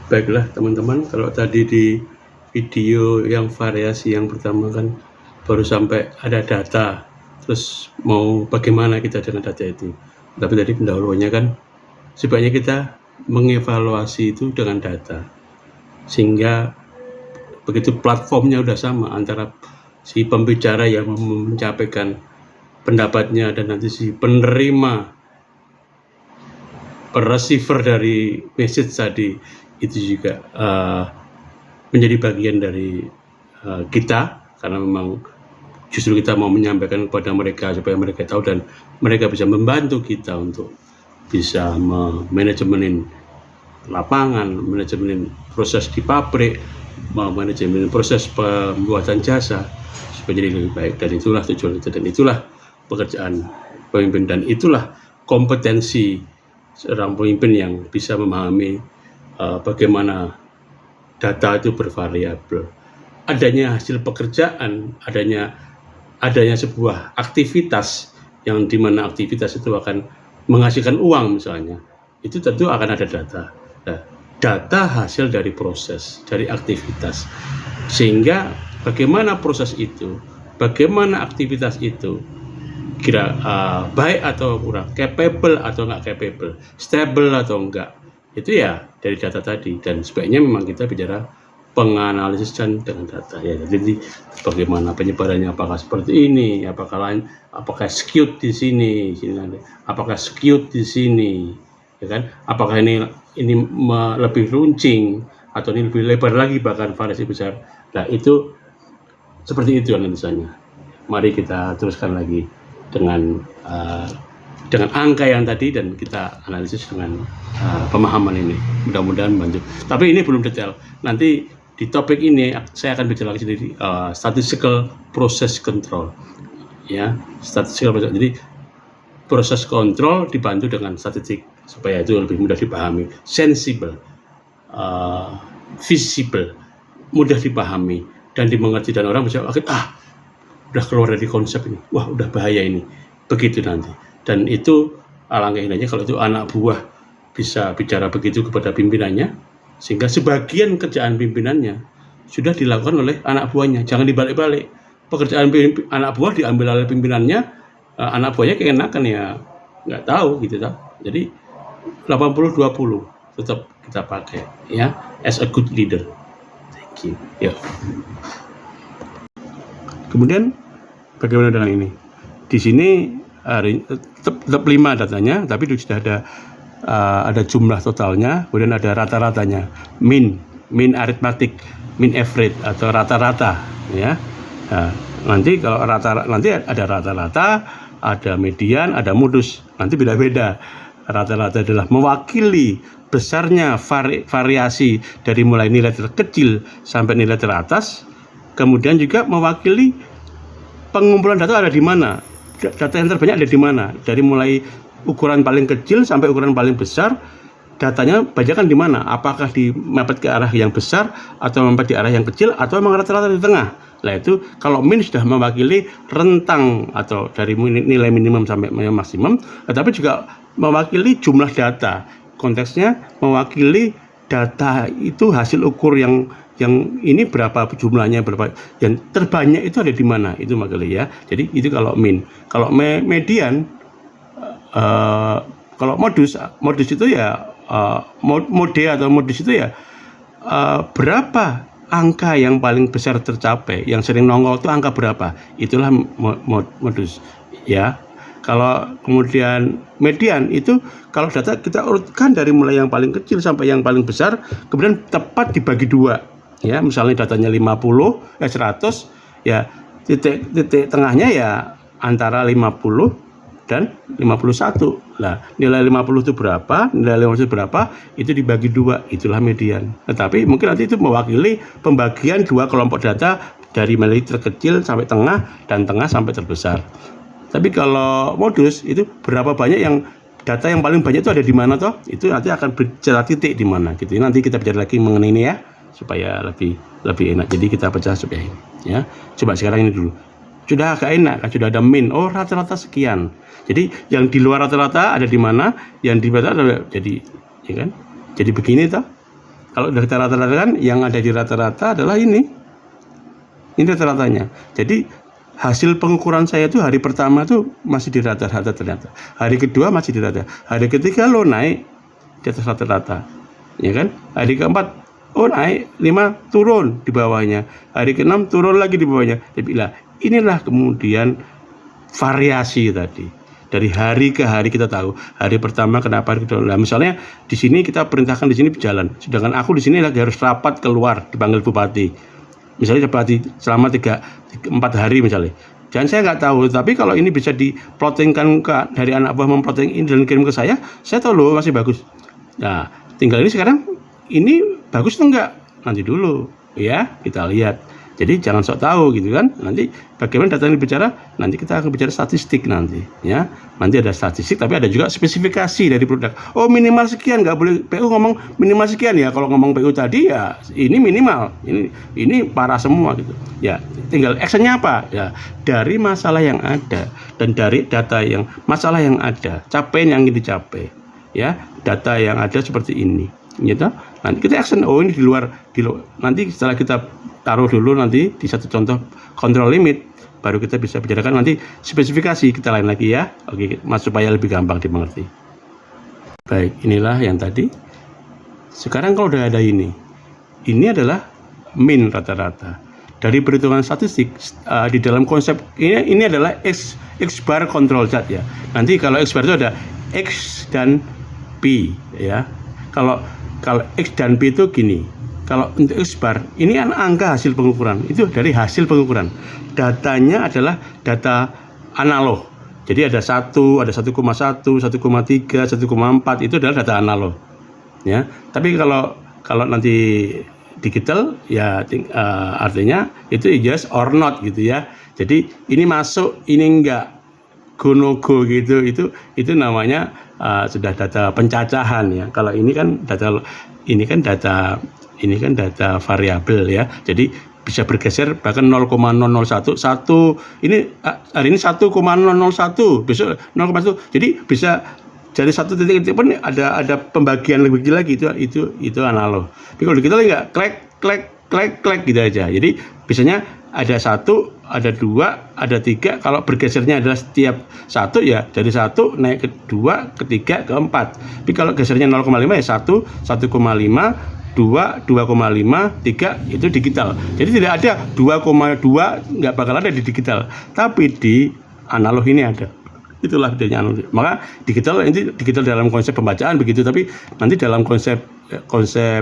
Baiklah teman-teman, kalau tadi di video yang variasi yang pertama kan baru sampai ada data, terus mau bagaimana kita dengan data itu. Tapi tadi pendahuluannya kan sebaiknya kita mengevaluasi itu dengan data, sehingga begitu platformnya udah sama antara si pembicara yang menyampaikan pendapatnya dan nanti si penerima receiver dari message tadi itu juga menjadi bagian dari kita, karena memang justru kita mau menyampaikan kepada mereka supaya mereka tahu dan mereka bisa membantu kita untuk bisa manajemenin lapangan, manajemenin proses di pabrik, manajemenin proses pembuatan jasa supaya jadi lebih baik. Dan itulah tujuan kita, dan itulah pekerjaan pemimpin, dan itulah kompetensi seorang pemimpin yang bisa memahami bagaimana data itu bervariabel. Adanya hasil pekerjaan, adanya sebuah aktivitas yang dimana aktivitas itu akan menghasilkan uang misalnya, itu tentu akan ada data. Nah, data hasil dari proses, dari aktivitas, sehingga bagaimana proses itu, bagaimana aktivitas itu kira baik atau kurang, capable atau enggak capable, stable atau enggak, itu ya dari data tadi. Dan sebaiknya memang kita bicara penganalisis dengan data ya. Jadi bagaimana penyebarannya, apakah seperti ini, apakah skewed di sini, apakah skewed di sini, ya kan? Apakah ini lebih runcing atau ini lebih lebar lagi, bahkan variasi besar. Nah, itu seperti itu analisanya. Mari kita teruskan lagi dengan angka yang tadi, dan kita analisis dengan pemahaman ini, mudah-mudahan membantu. Tapi ini belum detail. Nanti di topik ini saya akan bicara lagi sendiri statistical process control, ya, statistical process. Jadi proses kontrol dibantu dengan statistik supaya itu lebih mudah dipahami, sensible, visible, mudah dipahami dan dimengerti, dan orang bisa udah keluar dari konsep ini, wah udah bahaya ini, begitu nanti. Dan itu alangkah indahnya kalau itu anak buah bisa bicara begitu kepada pimpinannya, sehingga sebagian kerjaan pimpinannya sudah dilakukan oleh anak buahnya. Jangan dibalik-balik, pekerjaan anak buah diambil oleh pimpinannya, anak buahnya keenakan ya nggak tahu gitu tak. Jadi 80-20 tetap kita pakai ya, as a good leader. Thank you. Ya. Kemudian bagaimana dengan ini? Di sini tetap 5 datanya, tapi sudah ada jumlah totalnya, kemudian ada rata-ratanya, mean arithmetic, mean average atau rata-rata, ya. Nah, nanti kalau nanti ada rata-rata, ada median, ada modus. Nanti beda-beda. Rata-rata adalah mewakili besarnya variasi dari mulai nilai terkecil sampai nilai teratas. Kemudian juga mewakili pengumpulan data ada di mana, data yang terbanyak ada di mana, dari mulai ukuran paling kecil sampai ukuran paling besar, datanya bajakan di mana, apakah mepet ke arah yang besar atau mepet di arah yang kecil atau memang rata-rata di tengah. Nah itu kalau min sudah mewakili rentang atau dari nilai minimum sampai maksimum, tetapi juga mewakili jumlah data, konteksnya mewakili data itu hasil ukur yang ini berapa jumlahnya, berapa yang terbanyak itu ada di mana, itu makanya ya. Jadi itu kalau min. Kalau median, kalau modus itu ya mode atau modus itu ya berapa angka yang paling besar tercapai, yang sering nongol itu angka berapa, itulah modus ya. Kalau kemudian median itu kalau data kita urutkan dari mulai yang paling kecil sampai yang paling besar, kemudian tepat dibagi 2. Ya, misalnya datanya 100 ya, titik tengahnya ya antara 50 dan 51. Nah, nilai 50 itu berapa, nilai 50 itu berapa, itu dibagi 2, itulah median. Tetapi mungkin nanti itu mewakili pembagian 2 kelompok data dari mulai terkecil sampai tengah dan tengah sampai terbesar. Tapi kalau modus itu berapa banyak yang data yang paling banyak itu ada di mana toh? Itu nanti akan bicara titik di mana gitu. Nanti kita bicara lagi mengenai ini ya, supaya lebih enak. Jadi kita pecah supaya ini ya. Coba sekarang ini dulu. Sudah agak enak kan, sudah ada min. Oh, rata-rata sekian. Jadi yang di luar rata-rata ada di mana? Yang di bawah ada, jadi ya kan? Jadi begini toh. Kalau udah kita rata-rata kan yang ada di rata-rata adalah ini rata-ratanya. Jadi hasil pengukuran saya itu hari pertama tuh masih di rata-rata ternyata. Hari kedua masih di rata. Hari ketiga lo naik di atas rata-rata. Ya kan? Hari keempat naik 5 turun di bawahnya. Hari ke-6 turun lagi di bawahnya. Jadi inilah kemudian variasi tadi. Dari hari ke hari kita tahu. Hari pertama kenapa kita. Nah, misalnya di sini kita perintahkan di sini berjalan. Sedangkan aku di sini lagi harus rapat keluar dipanggil bupati. Misalnya bupati selama 4 hari misalnya. Dan saya nggak tahu, tapi kalau ini bisa diplotingkan dari anak buah memplotting ini dan kirim ke saya tahu loh masih bagus. Nah, tinggal ini sekarang ini bagus atau enggak? Nanti dulu ya, kita lihat. Jadi jangan sok tahu gitu kan. Nanti bagaimana data ini bicara, nanti kita akan bicara statistik nanti ya. Nanti ada statistik tapi ada juga spesifikasi dari produk. Oh, minimal sekian, nggak boleh PU ngomong minimal sekian ya. Kalau ngomong PU tadi ya ini minimal. Ini parah semua gitu. Ya, tinggal actionnya apa? Ya, dari masalah yang ada dan dari data yang masalah yang ada, capaian yang ingin dicapai. Ya, data yang ada seperti ini. Gitu. Nanti kita action. Oh, ini di luar. Nanti setelah kita taruh dulu nanti di satu contoh control limit, baru kita bisa bicarakan nanti spesifikasi kita lain lagi ya. Oke, supaya lebih gampang dimengerti. Baik, inilah yang tadi. Sekarang kalau udah ada ini adalah min rata-rata. Dari perhitungan statistik di dalam konsep ini adalah X bar control chart ya. Nanti kalau X bar itu ada X dan P ya. Kalau X dan P itu gini. Kalau untuk X bar, ini angka hasil pengukuran. Itu dari hasil pengukuran. Datanya adalah data analog. Jadi ada 1, ada 1,1, 1,3, 1,4 itu adalah data analog. Ya. Tapi kalau nanti digital ya artinya itu yes or not gitu ya. Jadi ini masuk, ini enggak, go no go gitu. Itu namanya sudah data pencacahan ya. Kalau ini kan data variabel ya. Jadi bisa bergeser bahkan 0,001 ini hari ini 1,001 besok 0,1. Jadi bisa dari satu titik pun ada pembagian lebih kecil lagi itu analog. Tapi kalau digital enggak klek gitu aja. Jadi biasanya ada 1, ada 2, ada 3. Kalau bergesernya adalah setiap 1 ya dari 1 naik ke 2, ke 3, ke 4. Tapi kalau gesernya 0,5 ya 1, 1,5, 2, 2,5, 3 itu digital. Jadi tidak ada 2,2 nggak bakal ada di digital. Tapi di analog ini ada. Itulah bedanya analog. Maka digital dalam konsep pembacaan begitu, tapi nanti dalam konsep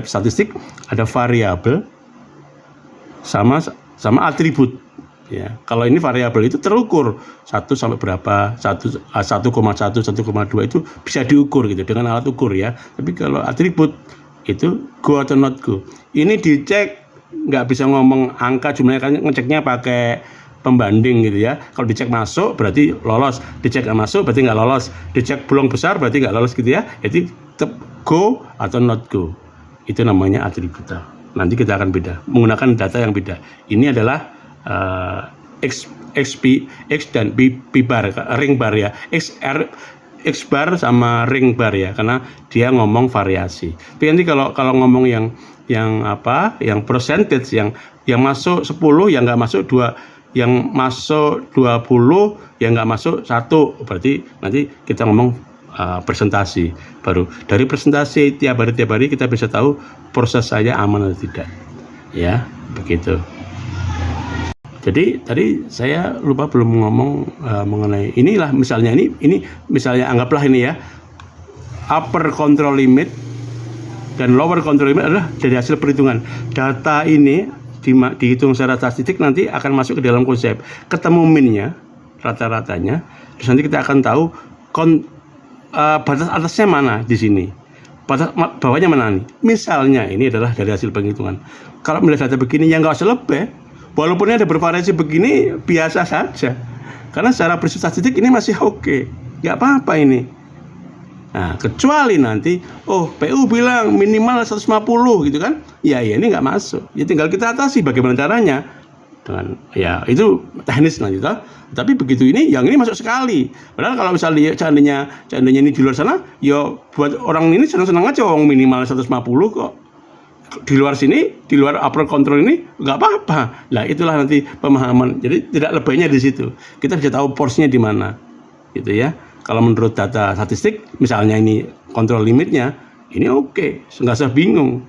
statistik ada variabel sama atribut. Ya, kalau ini variabel itu terukur 1 sampai berapa, 1,1, 1,2 itu bisa diukur gitu dengan alat ukur ya. Tapi kalau atribut itu go atau not go. Ini dicek nggak bisa ngomong angka jumlahnya, kan ngeceknya pakai pembanding gitu ya. Kalau dicek masuk berarti lolos, dicek nggak masuk berarti nggak lolos, dicek belum besar berarti nggak lolos gitu ya. Jadi tetap go atau not go. Itu namanya atribut. Nanti kita akan beda menggunakan data yang beda. Ini adalah X dan P bar, ring bar ya. X bar sama ring bar ya, karena dia ngomong variasi. Tapi nanti kalau ngomong yang percentage yang masuk 10, yang nggak masuk 2, yang masuk 20, yang nggak masuk 1, berarti nanti kita ngomong presentasi. Baru dari presentasi tiap hari kita bisa tahu proses saya aman atau tidak. Ya, begitu. Jadi tadi saya lupa belum ngomong mengenai inilah misalnya ini misalnya anggaplah ini ya, upper control limit dan lower control limit adalah dari hasil perhitungan. Data ini dihitung secara statistik nanti akan masuk ke dalam konsep. Ketemu minnya, rata-ratanya, terus nanti kita akan tahu batas atasnya mana di sini. Batas bawahnya mana nih? Misalnya ini adalah dari hasil penghitungan. Kalau melihat data begini ya nggak usah lebih. Walaupun ini ada bervariasi begini biasa saja. Karena secara prinsip statistik ini masih oke. Nggak apa-apa ini. Nah, kecuali nanti PU bilang minimal 150 gitu kan. Ya ini nggak masuk. Ya tinggal kita atasi bagaimana caranya. Dengan ya itu teknis nanti toh. Tapi begitu ini yang ini masuk sekali. Padahal kalau misalnya seandainya ini di luar sana, ya buat orang ini senang-senang aja minimal 150 kok. di luar sini, di luar upper control ini nggak apa-apa. Nah itulah nanti pemahaman. Jadi tidak lebaynya di situ. Kita bisa tahu porsinya di mana, gitu ya. Kalau menurut data statistik, misalnya ini kontrol limitnya, ini oke, nggak usah bingung.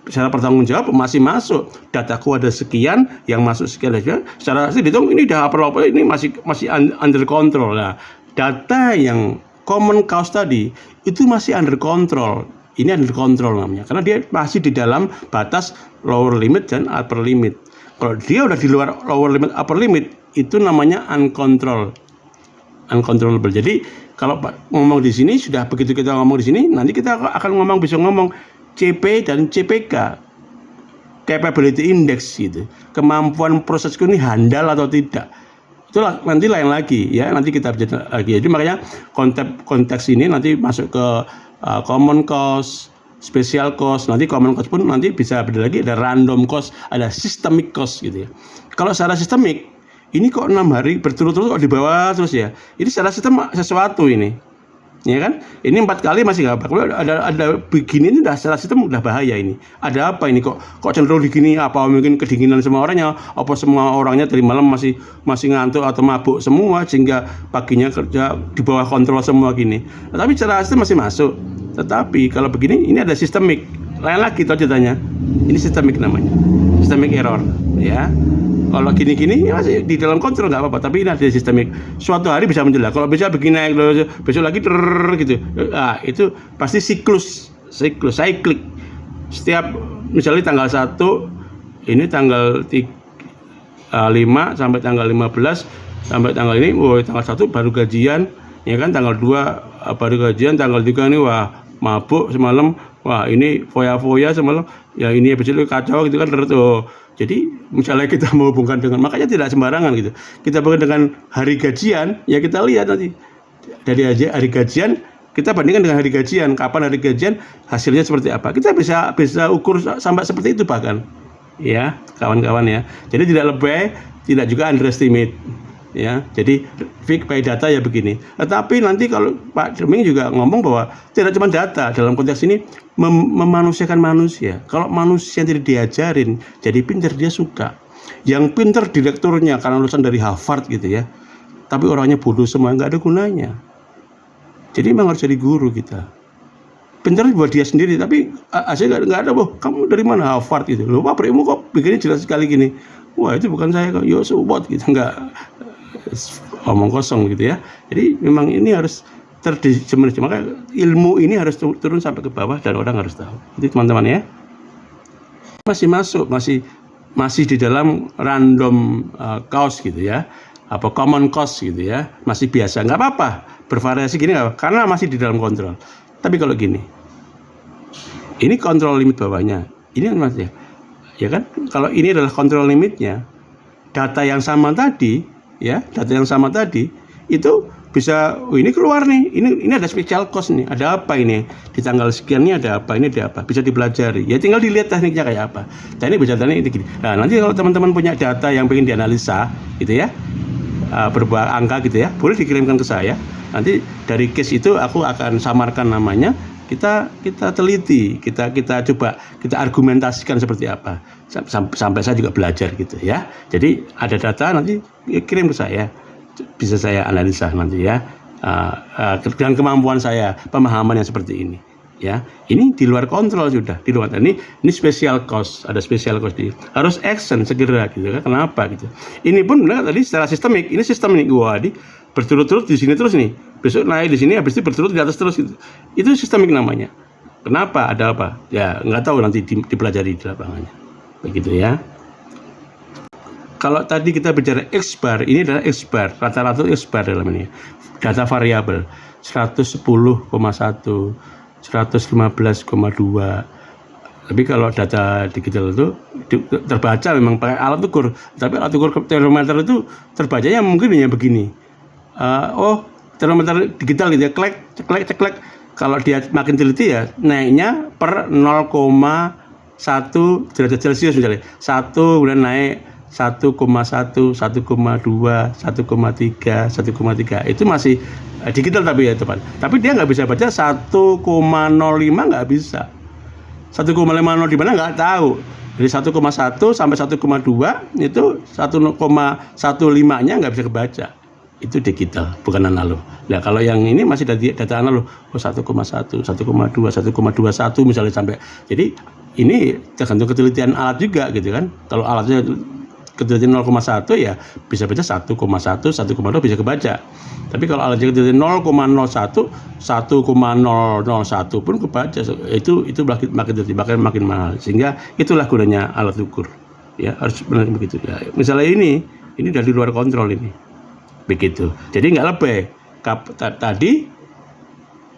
Secara bertanggung jawab masih masuk. Dataku ada sekian, yang masuk sekian. Secara asli dihitung ini udah upper ini masih under control. Nah, data yang common cause tadi itu masih under control. Ini under control namanya, karena dia masih di dalam batas lower limit dan upper limit. Kalau dia udah di luar lower limit, upper limit, itu namanya uncontrollable. Jadi kalau ngomong di sini sudah begitu kita ngomong di sini, nanti kita akan bisa ngomong CP dan CPK, capability index gitu. Kemampuan prosesku ini handal atau tidak. Itulah nanti lain lagi ya, nanti kita bicara lagi. Jadi makanya konteks ini nanti masuk ke common cause, special cause. Nanti common cause pun nanti bisa beda lagi, ada random cause, ada systemic cause gitu ya. Kalau secara sistemik, ini kok 6 hari berturut-turut kok di bawah terus ya. Ini secara sistem sesuatu ini. Ya kan? Ini 4 kali masih nggak apa. Ada begini ini udah secara sistem udah bahaya ini. Ada apa ini kok cenderung begini? Apa mungkin kedinginan semua orangnya? Apa semua orangnya dari malam masih ngantuk atau mabuk semua sehingga paginya kerja di bawah kontrol semua gini. Nah, tapi secara sistem masih masuk. Tetapi kalau begini ini ada sistemik. Lain lagi itu ceritanya. Ini sistemik namanya. Sistemik error, ya. Kalau gini-gini ya masih di dalam kontrol nggak apa-apa, tapi ini ada sistemik. Suatu hari bisa menjelang. Kalau bisa begini naik, besok lagi gitu. Nah, itu pasti cyclic. Setiap misalnya tanggal 1, ini tanggal 5 sampai tanggal 15 sampai tanggal ini, tanggal 1 baru gajian, ya kan, tanggal 2 baru gajian, tanggal 3 ini wah mabuk semalam, wah ini foya-foya semalam, ya ini besok kacau gitu kan. Jadi misalnya kita menghubungkan dengan, makanya tidak sembarangan gitu. Kita hubungkan dengan hari gajian, ya kita lihat nanti dari hari gajian kita bandingkan dengan hari gajian, kapan hari gajian hasilnya seperti apa. Kita bisa ukur sampai seperti itu bahkan, ya kawan-kawan ya. Jadi tidak lebay, tidak juga underestimate, ya. Jadi fake by data ya begini. Tetapi nanti kalau Pak Deming juga ngomong bahwa tidak cuma data, dalam konteks ini memanusiakan manusia. Kalau manusia yang tidak diajarin jadi pintar, dia suka. Yang pintar direkturnya karena lulusan dari Harvard gitu ya, tapi orangnya bodoh semua, nggak ada gunanya. Jadi memang harus jadi guru kita. Pintar buat dia sendiri, tapi hasilnya nggak ada. Kamu dari mana? Harvard gitu. Loh, pabrikmu kok bikinnya jelas sekali gini. Wah, itu bukan saya kok. Yo, so what gitu, nggak omong kosong gitu ya. Jadi memang ini harus maka ilmu ini harus turun sampai ke bawah dan orang harus tahu. Jadi teman-teman ya, masih masuk, masih di dalam random cause gitu ya, apa common cause gitu ya, masih biasa, nggak apa-apa bervariasi gini nggak apa, karena masih di dalam kontrol. Tapi kalau gini, ini kontrol limit bawahnya, ini kan mas ya kan, kalau ini adalah kontrol limitnya, data yang sama tadi itu bisa, ini keluar nih, ini ada special cost nih, ada apa ini, di tanggal sekian ini ada apa, ini ada apa, bisa dipelajari, ya tinggal dilihat tekniknya kayak apa. Dan ini bisa teknik ini gini. Nah nanti kalau teman-teman punya data yang pengen dianalisa gitu ya, berupa angka gitu ya, boleh dikirimkan ke saya. Nanti dari case itu aku akan samarkan namanya, kita teliti, kita coba kita argumentasikan seperti apa, sampai saya juga belajar gitu ya. Jadi ada data nanti kirim ke saya, bisa saya analisa nanti ya, dengan kemampuan saya, pemahaman yang seperti ini ya. Ini di luar kontrol sudah, di luar. Ini special cost, ada special cost, harus action segera gitu kan. Kenapa gitu. Ini pun benar tadi secara sistemik, ini sistem ini gua di berturut-turut di sini terus nih, besok naik di sini, habis itu berturut di atas terus gitu. Itu sistemik namanya. Kenapa, ada apa ya, nggak tahu, nanti dipelajari di lapangannya begitu ya. Kalau tadi kita bicara X bar, ini adalah X bar, rata-rata X bar dalam ini. Data variabel 110,1, 115,2. Tapi kalau data digital itu terbaca memang pakai alat ukur, tapi alat ukur termometer itu terbacanya mungkin hanya begini. Termometer digital gitu ya, ceklek. Kalau dia makin teliti ya, naiknya per 0,1 derajat Celcius misalnya. 1 kemudian naik 1,1, 1,2, 1,3, 1,3. Itu masih digital tapi ya teman. Tapi dia nggak bisa baca 1,05, nggak bisa. 1,50 di mana nggak tahu. Dari 1,1 sampai 1,2 itu 1,15-nya nggak bisa kebaca. Itu digital, bukan analog. Nah, kalau yang ini masih data analog, 1,1, 1,2, 1,21 misalnya sampai. Jadi ini tergantung ketelitian alat juga gitu kan. Kalau alatnya ketelitian 0,1 ya bisa baca 1,1, 1,2 bisa kebaca. Tapi kalau alatnya ketelitian 0,01, 1,001 pun kebaca. Itu makin mahal. Sehingga itulah gunanya alat ukur. Ya, harus benar begitu ya. Misalnya ini dari luar kontrol ini. Begitu. Jadi nggak lebih. Tadi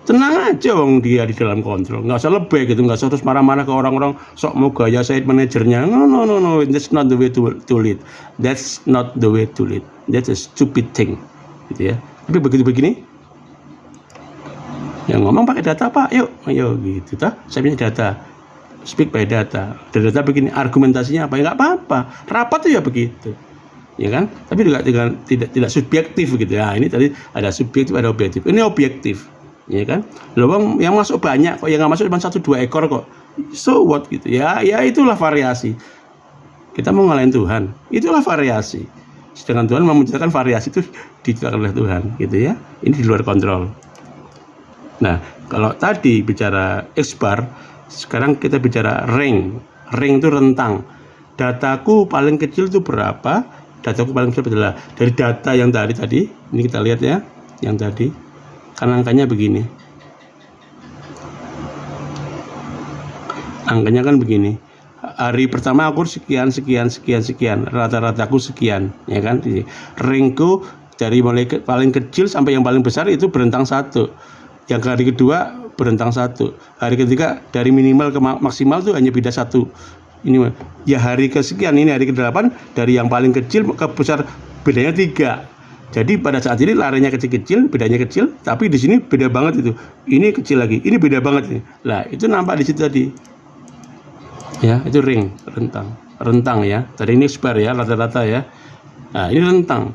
tenang aja wong dia di dalam kontrol, nggak usah lebih gitu, nggak usah terus marah-marah ke orang-orang sok mau gaya site manajernya. No, that's not the way to lead. That's not the way to lead. That's a stupid thing, gitu ya. Tapi begitu begini, yang ngomong pakai data Pak, ayo gitu, saya punya data, speak by data. Data begini, argumentasinya apa? Ya nggak apa-apa, rapat tuh ya begitu. Ya kan, tapi tidak subjektif gitu ya. Ini tadi ada subjektif, ada objektif. Ini objektif, ya kan. Loh, yang masuk banyak kok, yang nggak masuk cuma 1-2 ekor kok. So what gitu ya? Ya itulah variasi. Kita mau ngalahin Tuhan, itulah variasi. Sedangkan Tuhan memunculkan variasi itu diciptakan oleh Tuhan, gitu ya. Ini di luar kontrol. Nah, kalau tadi bicara X-bar, sekarang kita bicara ring. Ring itu rentang. Dataku paling kecil itu berapa? Dataku paling kecil adalah dari data yang tadi ini kita lihat ya, yang tadi kan angkanya begini, angkanya kan begini. Hari pertama aku sekian, rata-rataku sekian, ya kan. Ringku dari mulai paling kecil sampai yang paling besar itu berentang 1. Yang hari kedua berentang 1. Hari ketiga dari minimal ke maksimal tuh hanya beda 1. Ini ya hari kesekian, ini hari ke-8 dari yang paling kecil ke besar bedanya 3. Jadi pada saat ini larinya kecil-kecil, bedanya kecil, tapi di sini beda banget itu. Ini kecil lagi, ini beda banget ini. Lah, itu nampak di situ tadi. Ya, itu ring, rentang ya. Tadi ini X-bar ya, rata-rata ya. Nah, ini rentang.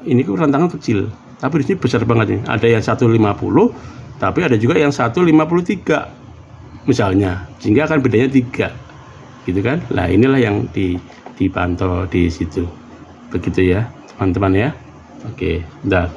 Ini kok rentangnya kecil, tapi di sini besar banget nih. Ada yang 150, tapi ada juga yang 153 misalnya. Sehingga akan bedanya 3. Gitu kan. Nah, inilah yang dipantau di situ. Begitu ya, teman-teman ya. Oke, dah.